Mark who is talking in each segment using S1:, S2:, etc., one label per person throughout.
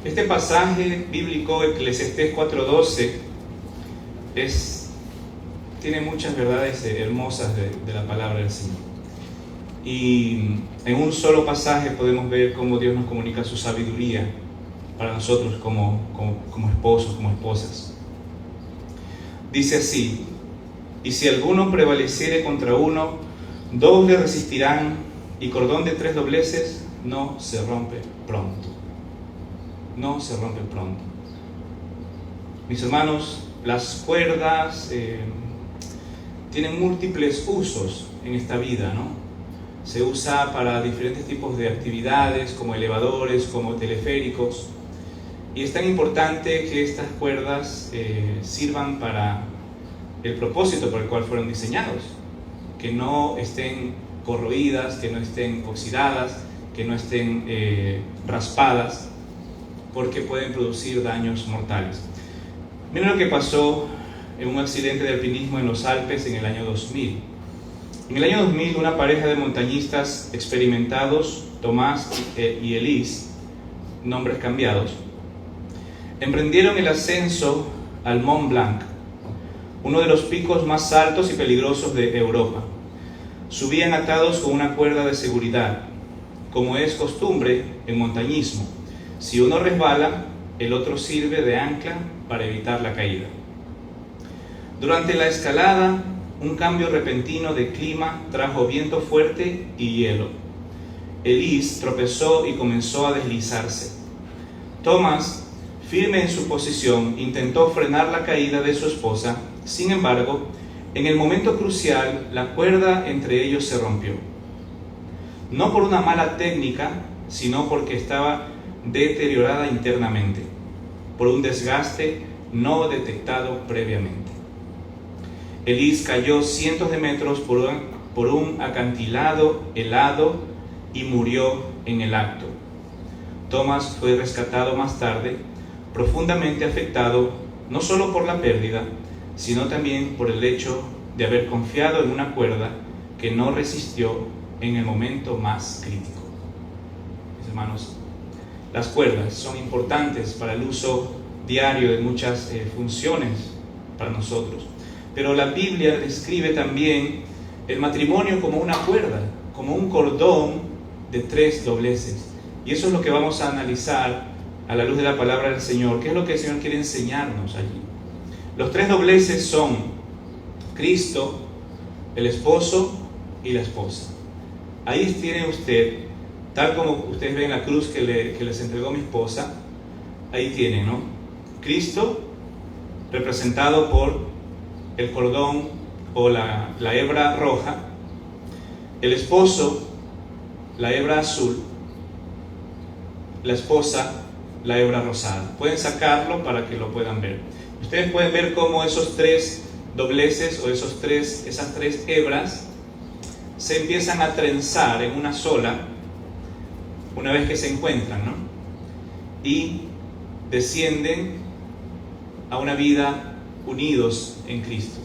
S1: Este pasaje bíblico, Eclesiastés 4:12, tiene muchas verdades hermosas de la palabra del Señor. Y en un solo pasaje podemos ver cómo Dios nos comunica su sabiduría para nosotros como esposos, como esposas. Dice así: y si alguno prevaleciere contra uno, dos le resistirán, y cordón de 3 dobleces no se rompe pronto. No se rompe pronto. Mis hermanos, las cuerdas tienen múltiples usos en esta vida, ¿no? Se usa para diferentes tipos de actividades, como elevadores, como teleféricos. Y es tan importante que estas cuerdas sirvan para el propósito por el cual fueron diseñados. Que no estén corroídas, que no estén oxidadas, que no estén raspadas, porque pueden producir daños mortales. Miren lo que pasó en un accidente de alpinismo en los Alpes en el año 2000. En el año 2000, una pareja de montañistas experimentados, Tomás y Elise, nombres cambiados, emprendieron el ascenso al Mont Blanc, uno de los picos más altos y peligrosos de Europa. Subían atados con una cuerda de seguridad, como es costumbre en montañismo. Si uno resbala, el otro sirve de ancla para evitar la caída. Durante la escalada, un cambio repentino de clima trajo viento fuerte y hielo. Elise tropezó y comenzó a deslizarse. Thomas, firme en su posición, intentó frenar la caída de su esposa. Sin embargo, en el momento crucial, la cuerda entre ellos se rompió. No por una mala técnica, sino porque estaba deteriorada internamente, por un desgaste no detectado previamente. Elise cayó cientos de metros por un acantilado helado y murió en el acto. Thomas fue rescatado más tarde, profundamente afectado no solo por la pérdida, sino también por el hecho de haber confiado en una cuerda que no resistió en el momento más crítico. Mis hermanos, las cuerdas son importantes para el uso diario de muchas funciones para nosotros. Pero la Biblia describe también el matrimonio como una cuerda, como un cordón de 3 dobleces. Y eso es lo que vamos a analizar a la luz de la palabra del Señor. ¿Qué es lo que el Señor quiere enseñarnos allí? Los 3 dobleces son Cristo, el esposo y la esposa. Ahí tiene usted, tal como ustedes ven la cruz que les entregó mi esposa, ahí tienen, ¿no? Cristo, representado por el cordón o la hebra roja, el esposo, la hebra azul, la esposa, la hebra rosada. Pueden sacarlo para que lo puedan ver. Ustedes pueden ver cómo esos 3 dobleces o esas 3 hebras se empiezan a trenzar en una sola una vez que se encuentran, ¿no? Y descienden a una vida unidos en Cristo,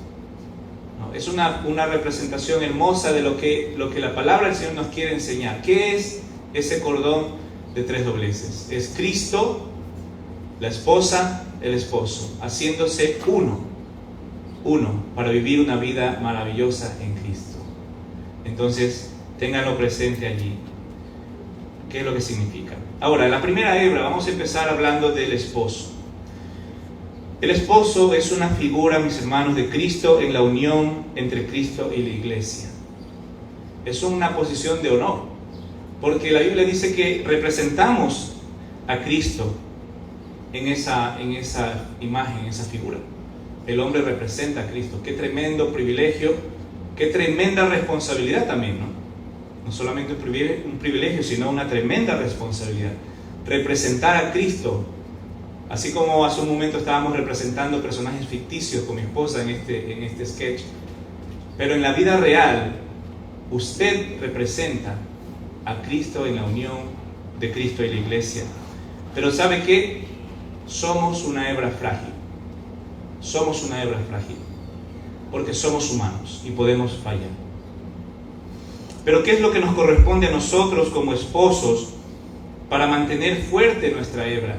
S1: ¿no? Es una representación hermosa de lo que la palabra del Señor nos quiere enseñar. ¿Qué es ese cordón de 3 dobleces? Es Cristo, la esposa, el esposo, haciéndose uno para vivir una vida maravillosa en Cristo. Entonces, ténganlo presente allí. ¿Qué es lo que significa? Ahora, la primera hebra, vamos a empezar hablando del esposo. El esposo es una figura, mis hermanos, de Cristo en la unión entre Cristo y la iglesia. Es una posición de honor, porque la Biblia dice que representamos a Cristo en esa imagen, en esa figura. El hombre representa a Cristo. Qué tremendo privilegio, qué tremenda responsabilidad también, ¿no? No solamente un privilegio, sino una tremenda responsabilidad. Representar a Cristo. Así como hace un momento estábamos representando personajes ficticios con mi esposa en este sketch. Pero en la vida real, usted representa a Cristo en la unión de Cristo y la iglesia. Pero ¿sabe qué? Somos una hebra frágil. Somos una hebra frágil. Porque somos humanos y podemos fallar. Pero ¿qué es lo que nos corresponde a nosotros como esposos para mantener fuerte nuestra hebra?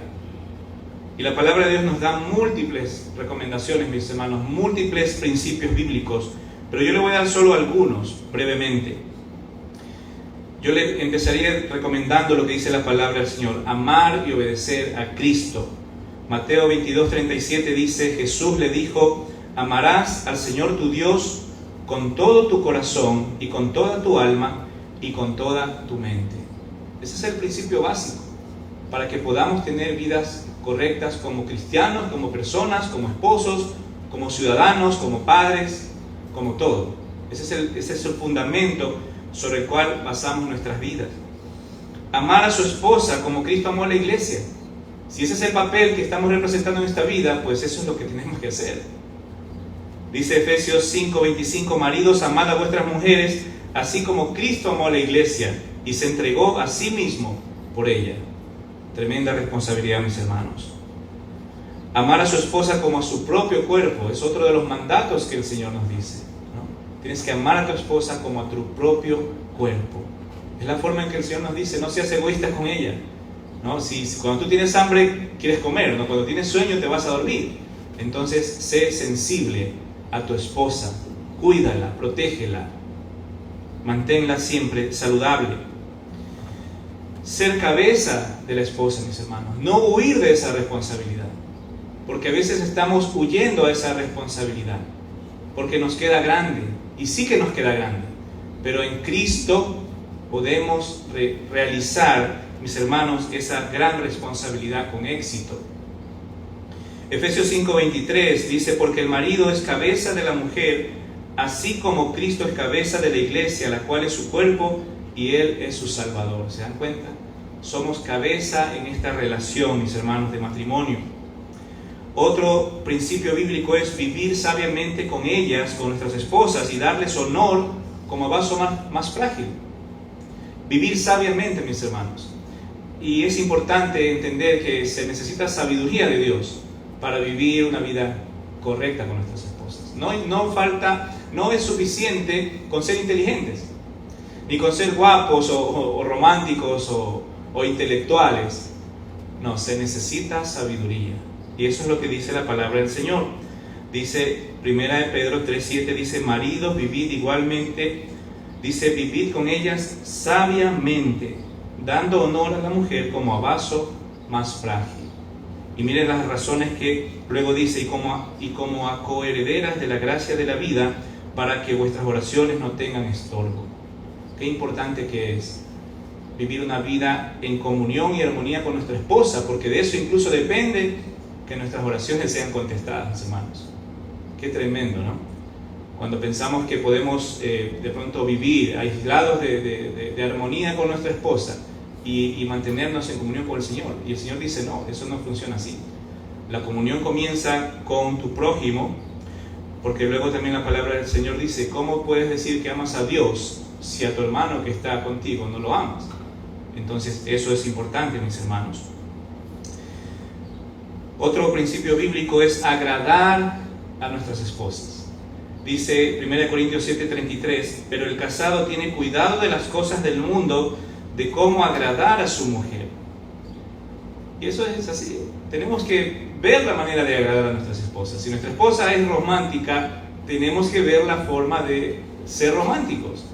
S1: Y la palabra de Dios nos da múltiples recomendaciones, mis hermanos, múltiples principios bíblicos, pero yo le voy a dar solo algunos, brevemente. Yo le empezaría recomendando lo que dice la palabra del Señor: amar y obedecer a Cristo. Mateo 22:37 dice: Jesús le dijo: amarás al Señor tu Dios con todo tu corazón y con toda tu alma y con toda tu mente. Ese es el principio básico para que podamos tener vidas correctas como cristianos, como personas, como esposos, como ciudadanos, como padres, como todo. Ese es el fundamento sobre el cual basamos nuestras vidas. Amar a su esposa como Cristo amó a la iglesia. Si ese es el papel que estamos representando en esta vida, pues eso es lo que tenemos que hacer. Dice Efesios 5:25: maridos, amad a vuestras mujeres, así como Cristo amó a la iglesia y se entregó a sí mismo por ella. Tremenda responsabilidad, mis hermanos. Amar a su esposa como a su propio cuerpo es otro de los mandatos que el Señor nos dice, ¿no? Tienes que amar a tu esposa como a tu propio cuerpo. Es la forma en que el Señor nos dice: no seas egoísta con ella, ¿no? Si cuando tú tienes hambre quieres comer, ¿no? Cuando tienes sueño te vas a dormir. Entonces sé sensible a tu esposa, cuídala, protégela, manténla siempre saludable. Ser cabeza de la esposa, mis hermanos, no huir de esa responsabilidad, porque a veces estamos huyendo a esa responsabilidad, porque nos queda grande, y sí que nos queda grande, pero en Cristo podemos realizar, mis hermanos, esa gran responsabilidad con éxito. Efesios 5:23 dice: porque el marido es cabeza de la mujer, así como Cristo es cabeza de la iglesia, la cual es su cuerpo, y Él es su Salvador. ¿Se dan cuenta? Somos cabeza en esta relación, mis hermanos, de matrimonio. Otro principio bíblico es vivir sabiamente con ellas, con nuestras esposas, y darles honor como a vaso más frágil. Vivir sabiamente, mis hermanos. Y es importante entender que se necesita sabiduría de Dios para vivir una vida correcta con nuestras esposas. No es suficiente con ser inteligentes, ni con ser guapos o románticos o intelectuales. No, se necesita sabiduría. Y eso es lo que dice la palabra del Señor. Dice 1 Pedro 3:7, dice: maridos, vivid igualmente, dice, vivid con ellas sabiamente, dando honor a la mujer como a vaso más frágil. Y miren las razones que luego dice: y como a coherederas de la gracia de la vida, para que vuestras oraciones no tengan estorbo. Qué importante que es vivir una vida en comunión y armonía con nuestra esposa, porque de eso incluso depende que nuestras oraciones sean contestadas, hermanos. Qué tremendo, ¿no? Cuando pensamos que podemos de pronto vivir aislados de armonía con nuestra esposa y mantenernos en comunión con el Señor. Y el Señor dice: no, eso no funciona así. La comunión comienza con tu prójimo, porque luego también la palabra del Señor dice: ¿cómo puedes decir que amas a Dios si a tu hermano que está contigo no lo amas? Entonces eso es importante, mis hermanos. Otro principio bíblico es agradar a nuestras esposas. Dice 1 Corintios 7:33: pero el casado tiene cuidado de las cosas del mundo, de cómo agradar a su mujer. Y eso es así. Tenemos que ver la manera de agradar a nuestras esposas. Si nuestra esposa es romántica, tenemos que ver la forma de ser románticos.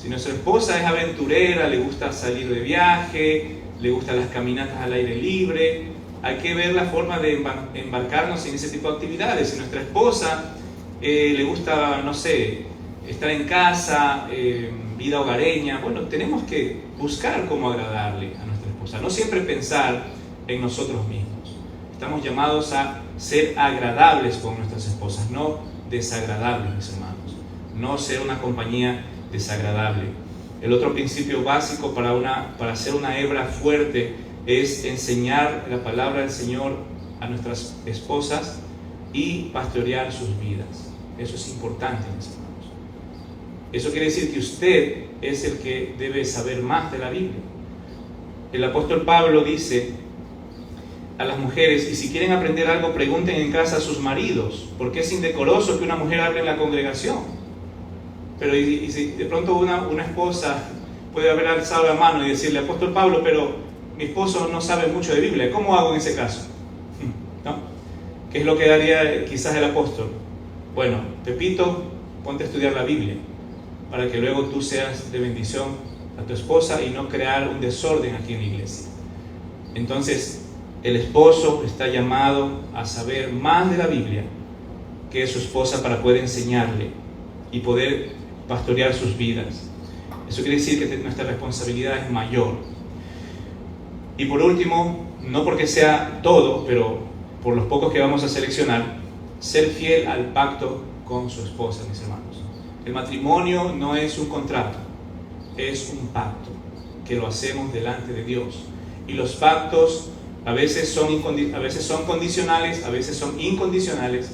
S1: Si nuestra esposa es aventurera, le gusta salir de viaje, le gustan las caminatas al aire libre, hay que ver la forma de embarcarnos en ese tipo de actividades. Si nuestra esposa le gusta, no sé, estar en casa, vida hogareña, bueno, tenemos que buscar cómo agradarle a nuestra esposa. No siempre pensar en nosotros mismos. Estamos llamados a ser agradables con nuestras esposas, no desagradables, mis hermanos. No ser una compañía desagradable. El otro principio básico para ser una hebra fuerte es enseñar la palabra del Señor a nuestras esposas y pastorear sus vidas. Eso es importante, mis hermanos. Eso quiere decir que usted es el que debe saber más de la Biblia. El apóstol Pablo dice a las mujeres: y si quieren aprender algo, pregunten en casa a sus maridos, porque es indecoroso que una mujer hable en la congregación. Pero y si de pronto una esposa puede haber alzado la mano y decirle: apóstol Pablo, pero mi esposo no sabe mucho de Biblia, ¿cómo hago en ese caso? ¿no? ¿Qué es lo que haría quizás el apóstol? Bueno, Pepito, ponte a estudiar la Biblia, para que luego tú seas de bendición a tu esposa y no crear un desorden aquí en la iglesia. Entonces, el esposo está llamado a saber más de la Biblia que su esposa para poder enseñarle y poder pastorear sus vidas. Eso quiere decir que nuestra responsabilidad es mayor. Y por último, no porque sea todo, pero por los pocos que vamos a seleccionar, ser fiel al pacto con su esposa, mis hermanos. El matrimonio no es un contrato, es un pacto que lo hacemos delante de Dios. Y los pactos a veces son condicionales, a veces son incondicionales,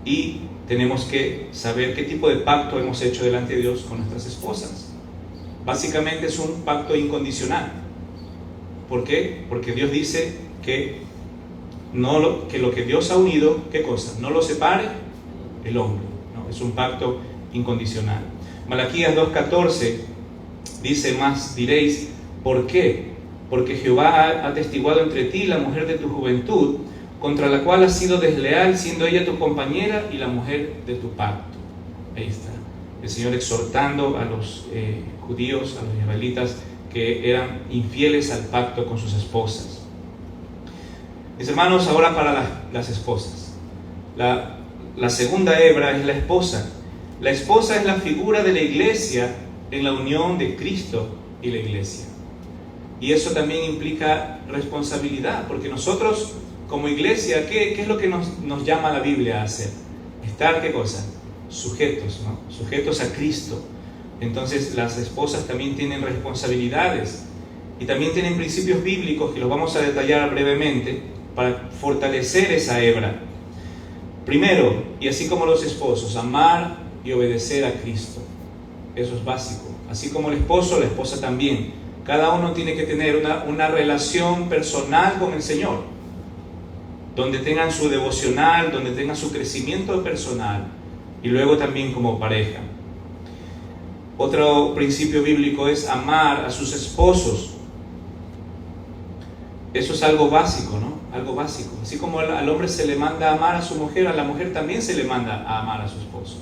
S1: y tenemos que saber qué tipo de pacto hemos hecho delante de Dios con nuestras esposas. Básicamente es un pacto incondicional. ¿Por qué? Porque Dios dice que lo que Dios ha unido, ¿qué cosa? No lo separe el hombre, ¿no? Es un pacto incondicional. Malaquías 2:14 dice más, diréis, ¿por qué? Porque Jehová ha atestiguado entre ti la mujer de tu juventud, contra la cual has sido desleal, siendo ella tu compañera y la mujer de tu pacto. Ahí está, el Señor exhortando a los judíos, a los israelitas, que eran infieles al pacto con sus esposas. Mis hermanos, ahora para las esposas. La segunda hebra es la esposa. La esposa es la figura de la iglesia en la unión de Cristo y la iglesia. Y eso también implica responsabilidad, porque nosotros como iglesia, ¿qué es lo que nos llama la Biblia a hacer? Estar, ¿qué cosa? Sujetos, ¿no? Sujetos a Cristo. Entonces las esposas también tienen responsabilidades y también tienen principios bíblicos que los vamos a detallar brevemente para fortalecer esa hebra. Primero, y así como los esposos, amar y obedecer a Cristo. Eso es básico. Así como el esposo, la esposa también. Cada uno tiene que tener una relación personal con el Señor, donde tengan su devocional, donde tengan su crecimiento personal, y luego también como pareja. Otro principio bíblico es amar a sus esposos. Eso es algo básico, ¿no? Algo básico. Así como al hombre se le manda a amar a su mujer, a la mujer también se le manda a amar a su esposo.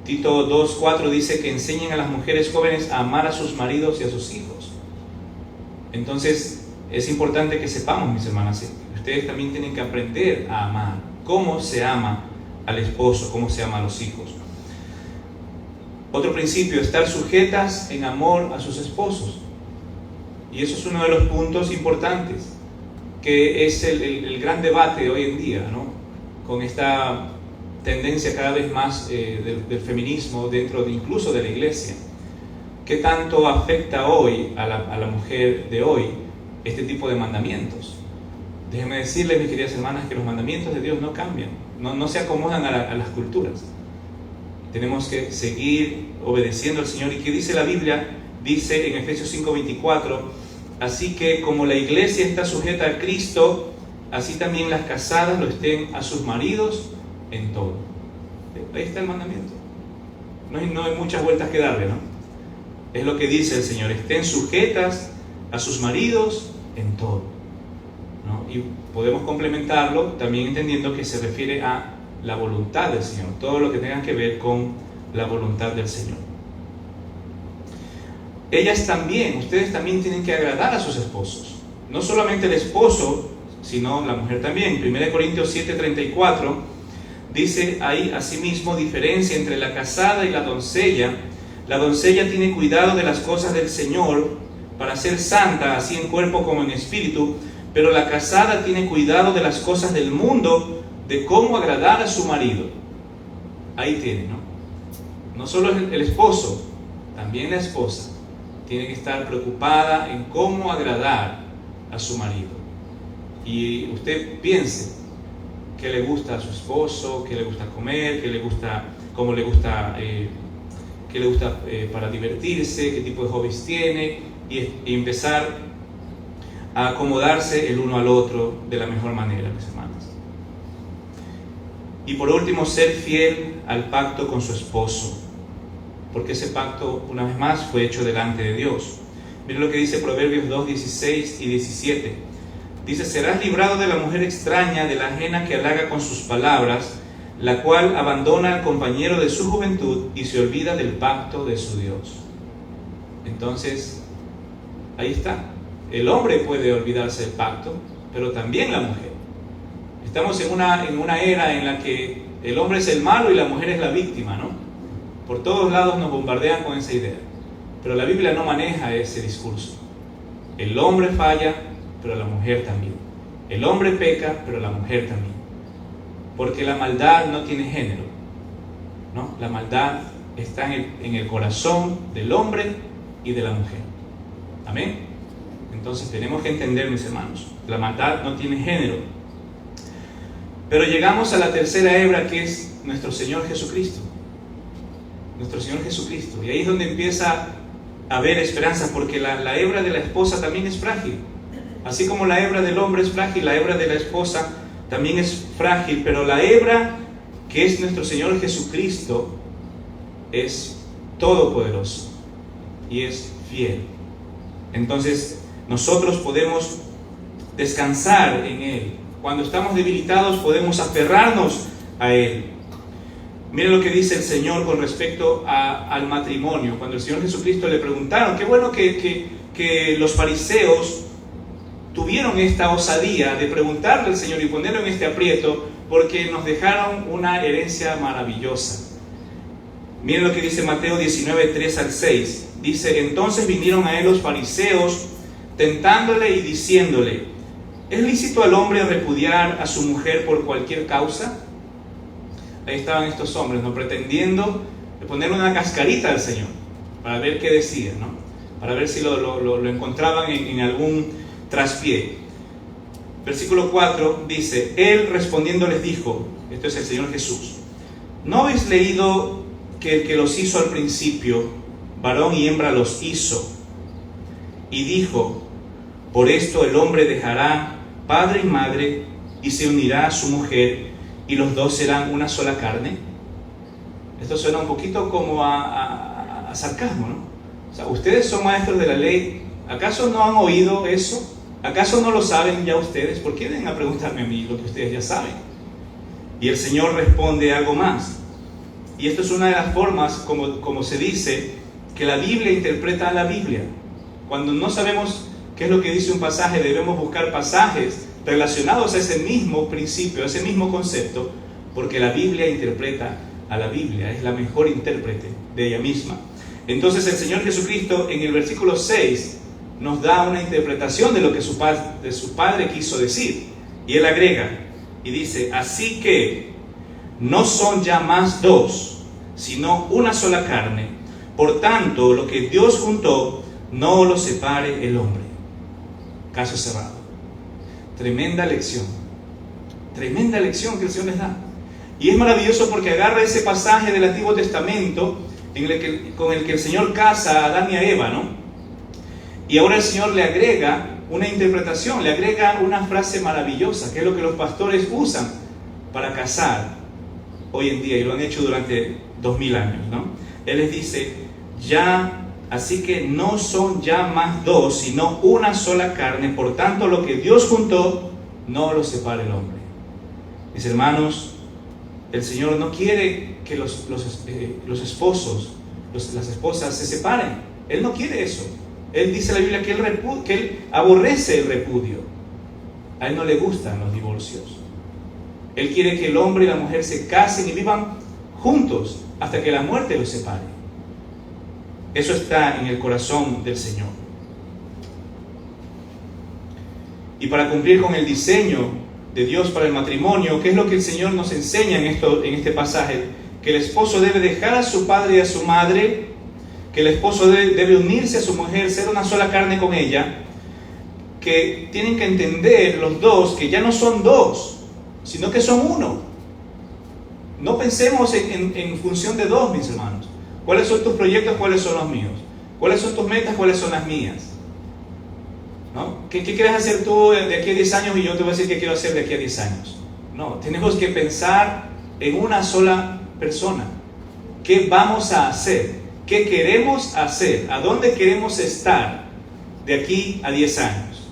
S1: Tito 2:4 dice que enseñen a las mujeres jóvenes a amar a sus maridos y a sus hijos. Entonces, es importante que sepamos, mis hermanas, ustedes también tienen que aprender a amar. ¿Cómo se ama al esposo? ¿Cómo se ama a los hijos? Otro principio, estar sujetas en amor a sus esposos. Y eso es uno de los puntos importantes, que es el gran debate hoy en día, ¿no? Con esta tendencia cada vez más del feminismo dentro incluso de la iglesia. ¿Qué tanto afecta hoy a la mujer de hoy este tipo de mandamientos? Déjenme decirles, mis queridas hermanas, que los mandamientos de Dios no cambian, no se acomodan a las culturas. Tenemos que seguir obedeciendo al Señor. ¿Y qué dice la Biblia? Dice en Efesios 5:24, así que como la iglesia está sujeta a Cristo, así también las casadas lo estén a sus maridos en todo. Ahí está el mandamiento. No hay muchas vueltas que darle, ¿no? Es lo que dice el Señor, estén sujetas a sus maridos en todo, ¿no? Y podemos complementarlo también entendiendo que se refiere a la voluntad del Señor, todo lo que tenga que ver con la voluntad del Señor. Ustedes también tienen que agradar a sus esposos. No solamente el esposo, sino la mujer también. 1 Corintios 7:34 dice ahí, asimismo, diferencia entre la casada y la doncella. La doncella tiene cuidado de las cosas del Señor para ser santa, así en cuerpo como en espíritu, pero la casada tiene cuidado de las cosas del mundo, de cómo agradar a su marido. Ahí tiene, ¿no? No solo el esposo, también la esposa tiene que estar preocupada en cómo agradar a su marido. Y usted piense qué le gusta a su esposo, qué le gusta comer, qué le gusta para divertirse, qué tipo de hobbies tiene, y empezar a acomodarse el uno al otro de la mejor manera, mis hermanos. Y por último, ser fiel al pacto con su esposo, porque ese pacto, una vez más, fue hecho delante de Dios. Miren lo que dice Proverbios 2:16 y 17. Dice, serás librado de la mujer extraña, de la ajena que halaga con sus palabras, la cual abandona al compañero de su juventud y se olvida del pacto de su Dios. Entonces, ahí está. El hombre puede olvidarse del pacto, pero también la mujer. Estamos en una era en la que el hombre es el malo y la mujer es la víctima, ¿no? Por todos lados nos bombardean con esa idea. Pero la Biblia no maneja ese discurso. El hombre falla, pero la mujer también. El hombre peca, pero la mujer también. Porque la maldad no tiene género, ¿no? La maldad está en el corazón del hombre y de la mujer. Amén. Entonces tenemos que entender, mis hermanos, la maldad no tiene género. Pero llegamos a la tercera hebra, que es nuestro Señor Jesucristo. Nuestro Señor Jesucristo. Y ahí es donde empieza a haber esperanza, porque la hebra de la esposa también es frágil. Así como la hebra del hombre es frágil, la hebra de la esposa también es frágil, pero la hebra que es nuestro Señor Jesucristo es todopoderoso y es fiel. Entonces nosotros podemos descansar en Él. Cuando estamos debilitados podemos aferrarnos a Él. Miren lo que dice el Señor con respecto al matrimonio. Cuando el Señor Jesucristo le preguntaron, qué bueno que los fariseos tuvieron esta osadía de preguntarle al Señor y ponerlo en este aprieto, porque nos dejaron una herencia maravillosa. Miren lo que dice Mateo 19, 3 al 6. Dice, entonces vinieron a él los fariseos, tentándole y diciéndole, ¿es lícito al hombre repudiar a su mujer por cualquier causa? Ahí estaban estos hombres, ¿no? Pretendiendo ponerle una cascarita al Señor, para ver qué decía, ¿no? Para ver si lo encontraban en algún traspié. Versículo 4 dice, él respondiendo les dijo, esto es el Señor Jesús, ¿no habéis leído que el que los hizo al principio, varón y hembra los hizo? Y dijo, por esto el hombre dejará padre y madre y se unirá a su mujer y los dos serán una sola carne. Esto suena un poquito como a sarcasmo, ¿no? O sea, ustedes son maestros de la ley, ¿acaso no han oído eso? ¿Acaso no lo saben ya ustedes? ¿Por qué vienen a preguntarme a mí lo que ustedes ya saben? Y el Señor responde algo más. Y esto es una de las formas como se dice que la Biblia interpreta a la Biblia. Cuando no sabemos qué es lo que dice un pasaje, debemos buscar pasajes relacionados a ese mismo principio, a ese mismo concepto, porque la Biblia interpreta a la Biblia, es la mejor intérprete de ella misma. Entonces el Señor Jesucristo en el versículo 6 nos da una interpretación de lo que su padre quiso decir. Y él agrega y dice, así que no son ya más dos, sino una sola carne. Por tanto, lo que Dios juntó, no lo separe el hombre. Caso cerrado. Tremenda lección que el Señor les da. Y es maravilloso porque agarra ese pasaje del Antiguo Testamento con el que el Señor casa a Adán y a Eva, ¿no? Y ahora el Señor le agrega una interpretación, le agrega una frase maravillosa, que es lo que los pastores usan para casar hoy en día, y lo han hecho durante 2000 años, ¿no? Él les dice, así que no son ya más dos, sino una sola carne, por tanto lo que Dios juntó, no lo separe el hombre. Mis hermanos, el Señor no quiere que los esposos, las esposas se separen. Él no quiere eso. Él dice en la Biblia que él aborrece el repudio. A él no le gustan los divorcios. Él quiere que el hombre y la mujer se casen y vivan juntos hasta que la muerte los separe. Eso está en el corazón del Señor. Y para cumplir con el diseño de Dios para el matrimonio, ¿qué es lo que el Señor nos enseña en este pasaje? Que el esposo debe dejar a su padre y a su madre, que el esposo debe unirse a su mujer, ser una sola carne con ella, que tienen que entender los dos que ya no son dos, sino que son uno. No pensemos en función de dos, mis hermanos. ¿Cuáles son tus proyectos? ¿Cuáles son los míos? ¿Cuáles son tus metas? ¿Cuáles son las mías? ¿No? ¿Qué quieres hacer tú de aquí a 10 años? Y yo te voy a decir qué quiero hacer de aquí a 10 años. No, tenemos que pensar en una sola persona. ¿Qué vamos a hacer? ¿Qué queremos hacer? ¿A dónde queremos estar de aquí a 10 años?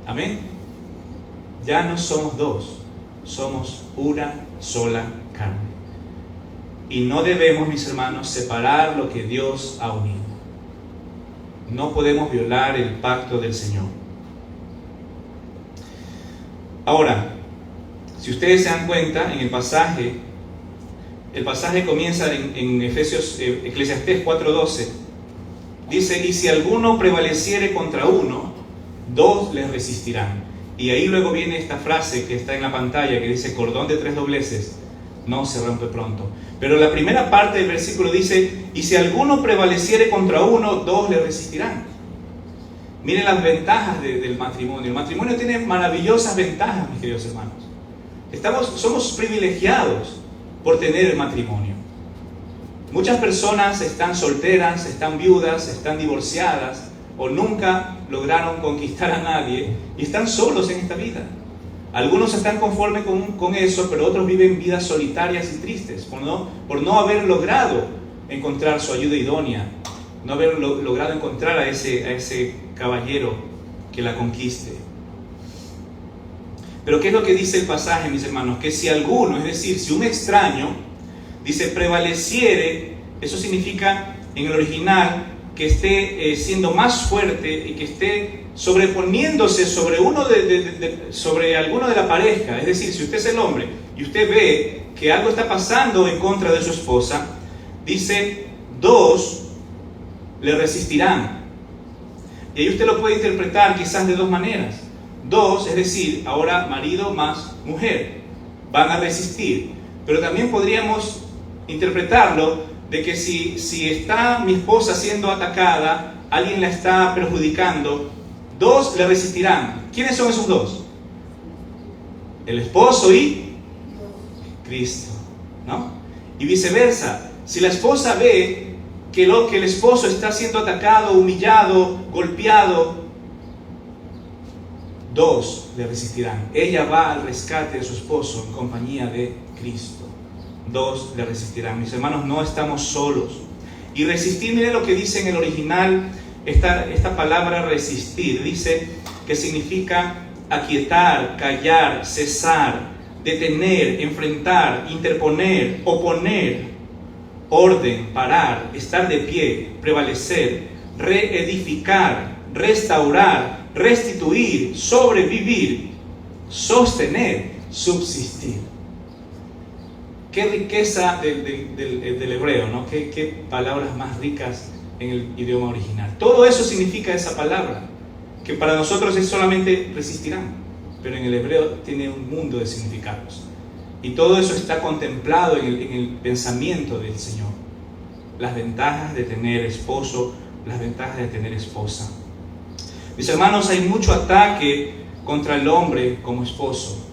S1: Amén. ya no somos dos, somos una sola carne. Y no debemos, mis hermanos, separar lo que Dios ha unido. No podemos violar el pacto del Señor. Ahora, si ustedes se dan cuenta, en el pasaje comienza en Eclesiastés 4:12. Dice, y si alguno prevaleciere contra uno, dos les resistirán. Y ahí luego viene esta frase que está en la pantalla que dice, cordón de 3 dobleces no se rompe pronto. Pero la primera parte del versículo dice, y si alguno prevaleciere contra uno, dos le resistirán. Miren las ventajas del matrimonio. El matrimonio tiene maravillosas ventajas, mis queridos hermanos. Somos privilegiados por tener el matrimonio. Muchas personas están solteras, están viudas, están divorciadas o nunca lograron conquistar a nadie y están solos en esta vida. Algunos están conformes con eso, pero otros viven vidas solitarias y tristes por no haber logrado encontrar su ayuda idónea, no haber logrado encontrar a ese caballero que la conquiste. Pero ¿qué es lo que dice el pasaje, mis hermanos? Que si alguno, es decir, si un extraño, dice prevaleciere, eso significa en el original que esté siendo más fuerte y que esté sobreponiéndose sobre alguno de la pareja. Es decir, si usted es el hombre y usted ve que algo está pasando en contra de su esposa, dice, dos le resistirán. Y ahí usted lo puede interpretar quizás de dos maneras. Dos, es decir, ahora marido más mujer, van a resistir. Pero también podríamos interpretarlo de que si está mi esposa siendo atacada, alguien la está perjudicando, dos le resistirán. ¿Quiénes son esos dos? El esposo y Cristo, ¿no? Y viceversa, si la esposa ve que el esposo está siendo atacado, humillado, golpeado, dos le resistirán. Ella va al rescate de su esposo en compañía de Cristo. Dos le resistirán. Mis hermanos, no estamos solos. Y resistir, miren lo que dice en el original, esta palabra resistir, dice que significa aquietar, callar, cesar, detener, enfrentar, interponer, oponer, orden, parar, estar de pie, prevalecer, reedificar, restaurar, restituir, sobrevivir, sostener, subsistir. Qué riqueza del hebreo, ¿no? Qué palabras más ricas en el idioma original. Todo eso significa esa palabra, que para nosotros es solamente resistirán, pero en el hebreo tiene un mundo de significados. Y todo eso está contemplado en el pensamiento del Señor. Las ventajas de tener esposo, las ventajas de tener esposa. Mis hermanos, hay mucho ataque contra el hombre como esposo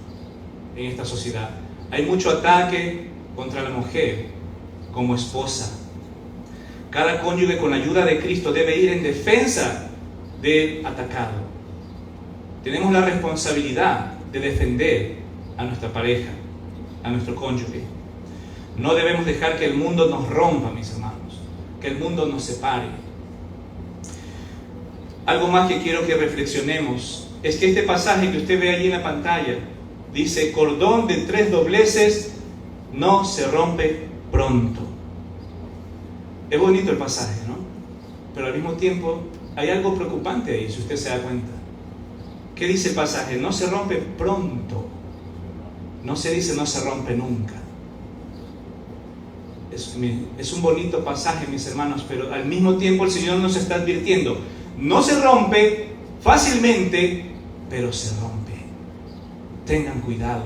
S1: en esta sociedad. Hay mucho ataque contra la mujer como esposa. Cada cónyuge con la ayuda de Cristo debe ir en defensa del atacado. Tenemos la responsabilidad de defender a nuestra pareja, a nuestro cónyuge. No debemos dejar que el mundo nos rompa, mis hermanos, que el mundo nos separe. Algo más que quiero que reflexionemos es que este pasaje que usted ve allí en la pantalla dice, cordón de 3 dobleces no se rompe pronto. Es bonito el pasaje, ¿no? Pero al mismo tiempo hay algo preocupante ahí, si usted se da cuenta. ¿Qué dice el pasaje? No se rompe pronto. No se dice no se rompe nunca. Es un bonito pasaje, mis hermanos, pero al mismo tiempo el Señor nos está advirtiendo. No se rompe fácilmente, pero se rompe. Tengan cuidado.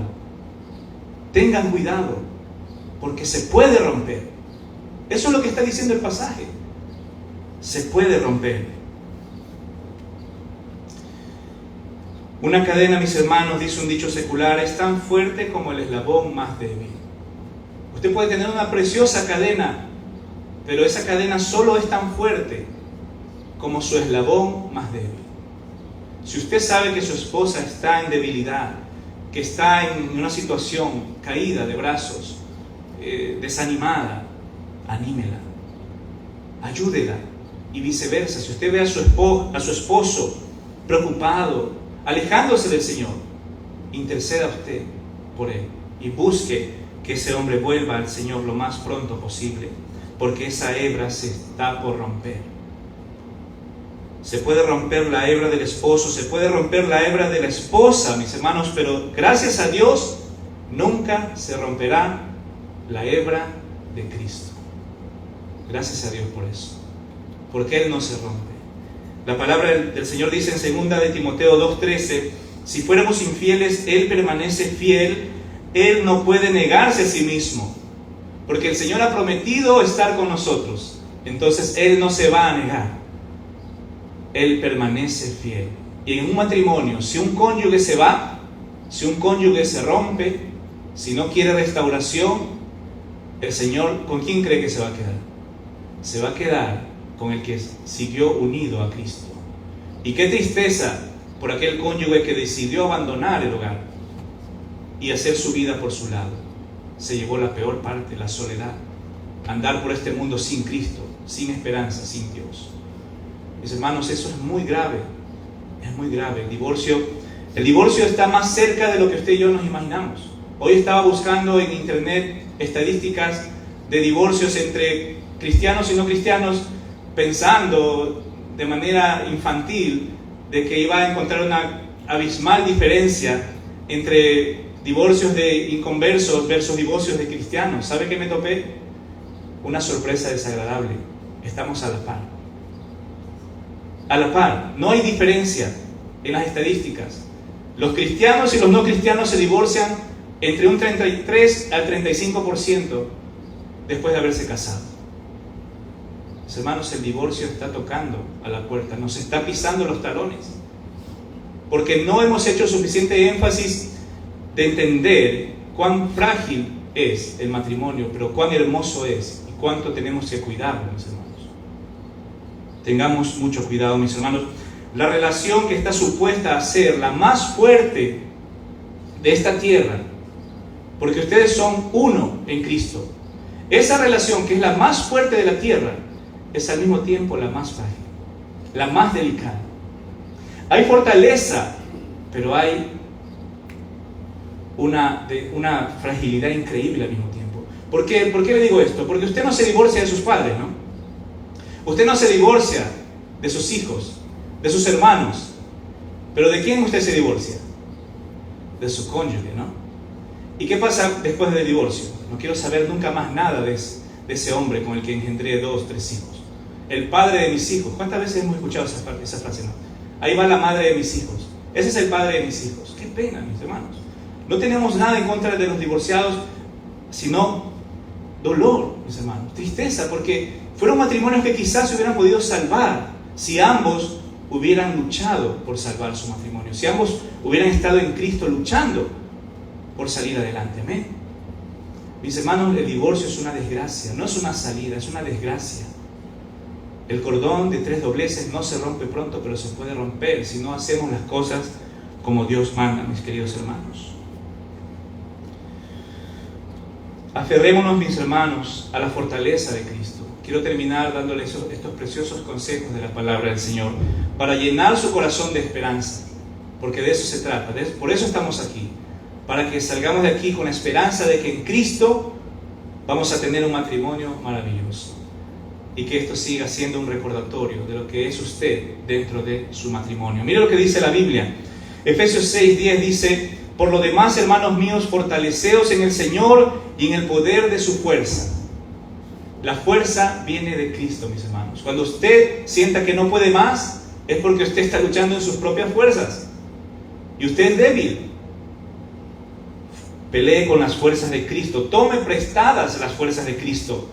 S1: Tengan cuidado, porque se puede romper. Eso es lo que está diciendo el pasaje. Se puede romper. Una cadena, mis hermanos, dice un dicho secular, es tan fuerte como el eslabón más débil. Usted puede tener una preciosa cadena, pero esa cadena solo es tan fuerte como su eslabón más débil. Si usted sabe que su esposa está en debilidad, que está en una situación caída de brazos, desanimada, anímela, ayúdela, y viceversa. Si usted ve a su esposo preocupado, alejándose del Señor, interceda usted por él y busque que ese hombre vuelva al Señor lo más pronto posible, porque esa hebra se está por romper. Se puede romper la hebra del esposo, se puede romper la hebra de la esposa, mis hermanos, pero gracias a Dios nunca se romperá la hebra de Cristo. Gracias a Dios por eso, porque Él no se rompe. La palabra del Señor dice en 2 de Timoteo 2:13, si fuéramos infieles, Él permanece fiel, Él no puede negarse a sí mismo, porque el Señor ha prometido estar con nosotros, entonces Él no se va a negar, Él permanece fiel. Y en un matrimonio, si un cónyuge se va, si un cónyuge se rompe, si no quiere restauración, el Señor, ¿con quién cree que se va a quedar? Se va a quedar con el que siguió unido a Cristo. Y qué tristeza por aquel cónyuge que decidió abandonar el hogar y hacer su vida por su lado. Se llevó la peor parte, la soledad. Andar por este mundo sin Cristo, sin esperanza, sin Dios. Mis hermanos, eso es muy grave. Es muy grave. El divorcio está más cerca de lo que usted y yo nos imaginamos. Hoy estaba buscando en internet estadísticas de divorcios entre cristianos y no cristianos, pensando de manera infantil de que iba a encontrar una abismal diferencia entre divorcios de inconversos versus divorcios de cristianos. ¿Sabe qué me topé? Una sorpresa desagradable. Estamos a la par. A la par. No hay diferencia en las estadísticas. Los cristianos y los no cristianos se divorcian entre un 33 al 35% después de haberse casado. Mis hermanos, el divorcio está tocando a la puerta, nos está pisando los talones, porque no hemos hecho suficiente énfasis de entender cuán frágil es el matrimonio, pero cuán hermoso es y cuánto tenemos que cuidarlo, mis hermanos. Tengamos mucho cuidado, mis hermanos. La relación que está supuesta a ser la más fuerte de esta tierra, porque ustedes son uno en Cristo, esa relación que es la más fuerte de la tierra, es al mismo tiempo la más frágil, la más delicada. Hay fortaleza, pero hay una fragilidad increíble al mismo tiempo. ¿Por qué le digo esto? Porque usted no se divorcia de sus padres, ¿no? Usted no se divorcia de sus hijos, de sus hermanos. ¿Pero de quién usted se divorcia? De su cónyuge, ¿no? ¿Y qué pasa después del divorcio? No quiero saber nunca más nada de ese hombre con el que engendré 2, 3 hijos. El padre de mis hijos. ¿Cuántas veces hemos escuchado esa frase? ¿No? Ahí va la madre de mis hijos. Ese es el padre de mis hijos. Qué pena, mis hermanos. No tenemos nada en contra de los divorciados, sino dolor, mis hermanos. Tristeza, porque fueron matrimonios que quizás se hubieran podido salvar si ambos hubieran luchado por salvar su matrimonio. Si ambos hubieran estado en Cristo luchando por salir adelante. Amén. Mis hermanos, el divorcio es una desgracia. No es una salida, es una desgracia. El cordón de 3 dobleces no se rompe pronto, pero se puede romper si no hacemos las cosas como Dios manda, mis queridos hermanos. Aferrémonos, mis hermanos, a la fortaleza de Cristo. Quiero terminar dándoles estos preciosos consejos de la palabra del Señor para llenar su corazón de esperanza, porque de eso se trata. Por eso estamos aquí, para que salgamos de aquí con la esperanza de que en Cristo vamos a tener un matrimonio maravilloso. Y que esto siga siendo un recordatorio de lo que es usted dentro de su matrimonio. Mire lo que dice la Biblia. Efesios 6:10 dice: por lo demás, hermanos míos, fortaleceos en el Señor y en el poder de su fuerza. La fuerza viene de Cristo, mis hermanos. Cuando usted sienta que no puede más, es porque usted está luchando en sus propias fuerzas. Y usted es débil. Pelee con las fuerzas de Cristo. Tome prestadas las fuerzas de Cristo.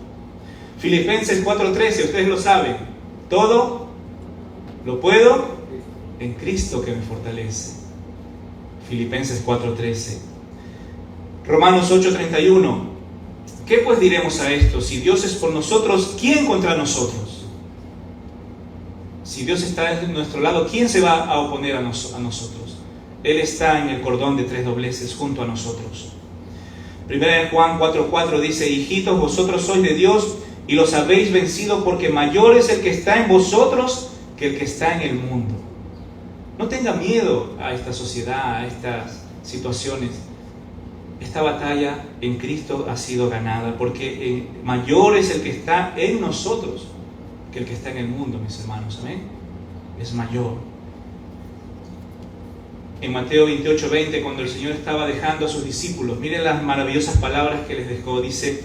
S1: Filipenses 4:13, ustedes lo saben. Todo lo puedo en Cristo que me fortalece. Filipenses 4:13. Romanos 8:31. ¿Qué pues diremos a esto? Si Dios es por nosotros, ¿quién contra nosotros? Si Dios está de nuestro lado, ¿quién se va a oponer a nosotros? Él está en el cordón de 3 dobleces junto a nosotros. Primera de Juan 4:4 dice: hijitos, vosotros sois de Dios y los habéis vencido, porque mayor es el que está en vosotros que el que está en el mundo. No tenga miedo a esta sociedad, a estas situaciones, esta batalla en Cristo ha sido ganada, porque mayor es el que está en nosotros que el que está en el mundo, mis hermanos. Amén. Es mayor. En Mateo 28:20, cuando el Señor estaba dejando a sus discípulos, miren las maravillosas palabras que les dejó. Dice: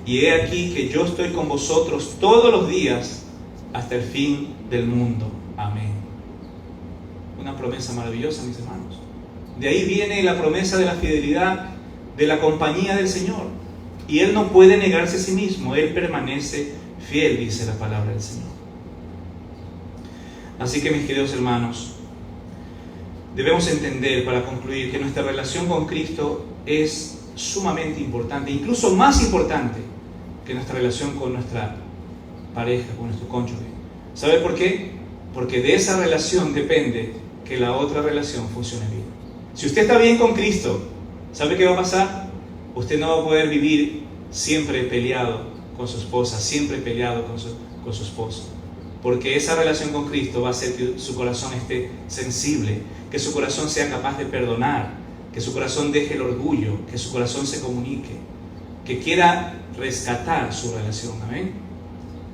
S1: y he aquí que yo estoy con vosotros todos los días hasta el fin del mundo. Amén. Una promesa maravillosa, mis hermanos. De ahí viene la promesa de la fidelidad, de la compañía del Señor. Y Él no puede negarse a sí mismo. Él permanece fiel, dice la palabra del Señor. Así que, mis queridos hermanos, debemos entender, para concluir, que nuestra relación con Cristo es sumamente importante, incluso más importante que nuestra relación con nuestra pareja, con nuestro cónyuge. ¿Sabe por qué? Porque de esa relación depende que la otra relación funcione bien. Si usted está bien con Cristo, ¿sabe qué va a pasar? Usted no va a poder vivir siempre peleado con su esposa, siempre peleado con su esposo. Porque esa relación con Cristo va a hacer que su corazón esté sensible, que su corazón sea capaz de perdonar, que su corazón deje el orgullo, que su corazón se comunique, que quiera rescatar su relación. Amén.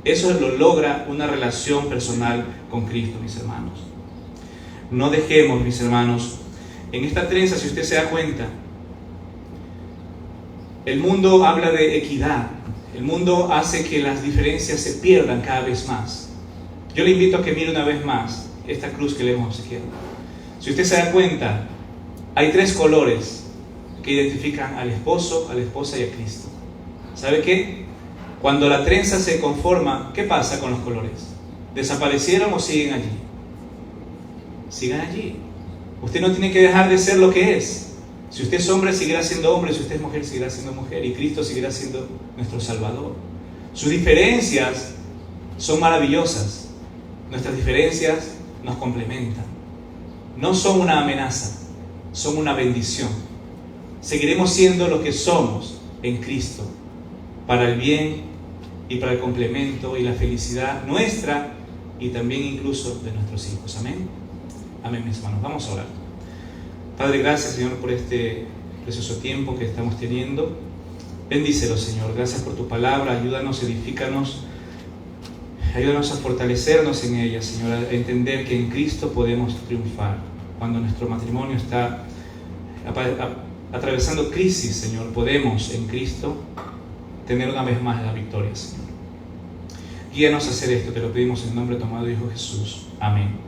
S1: Eso lo logra una relación personal con Cristo, mis hermanos. No dejemos, mis hermanos, en esta trenza, si usted se da cuenta, el mundo habla de equidad. El mundo hace que las diferencias se pierdan cada vez más. Yo le invito a que mire una vez más esta cruz que le hemos obsequiado. Si usted se da cuenta, hay 3 colores que identifican al esposo, a la esposa y a Cristo. ¿Sabe qué? Cuando la trenza se conforma, ¿qué pasa con los colores? ¿Desaparecieron o siguen allí? Sigan allí. Usted no tiene que dejar de ser lo que es. Si usted es hombre, seguirá siendo hombre. Si usted es mujer, seguirá siendo mujer. Y Cristo seguirá siendo nuestro Salvador. Sus diferencias son maravillosas. Nuestras diferencias nos complementan. No son una amenaza, son una bendición. Seguiremos siendo lo que somos en Cristo, para el bien y para el complemento y la felicidad nuestra y también incluso de nuestros hijos. Amén. Amén, mis hermanos. Vamos a orar. Padre, gracias, Señor, por este precioso tiempo que estamos teniendo. Bendícelo, Señor. Gracias por tu palabra. Ayúdanos, edifícanos. Ayúdanos a fortalecernos en ella, Señor, a entender que en Cristo podemos triunfar. Cuando nuestro matrimonio está atravesando crisis, Señor, podemos en Cristo tener una vez más la victoria, Señor. Guíanos a hacer esto, te lo pedimos en nombre de tu amado Hijo Jesús. Amén.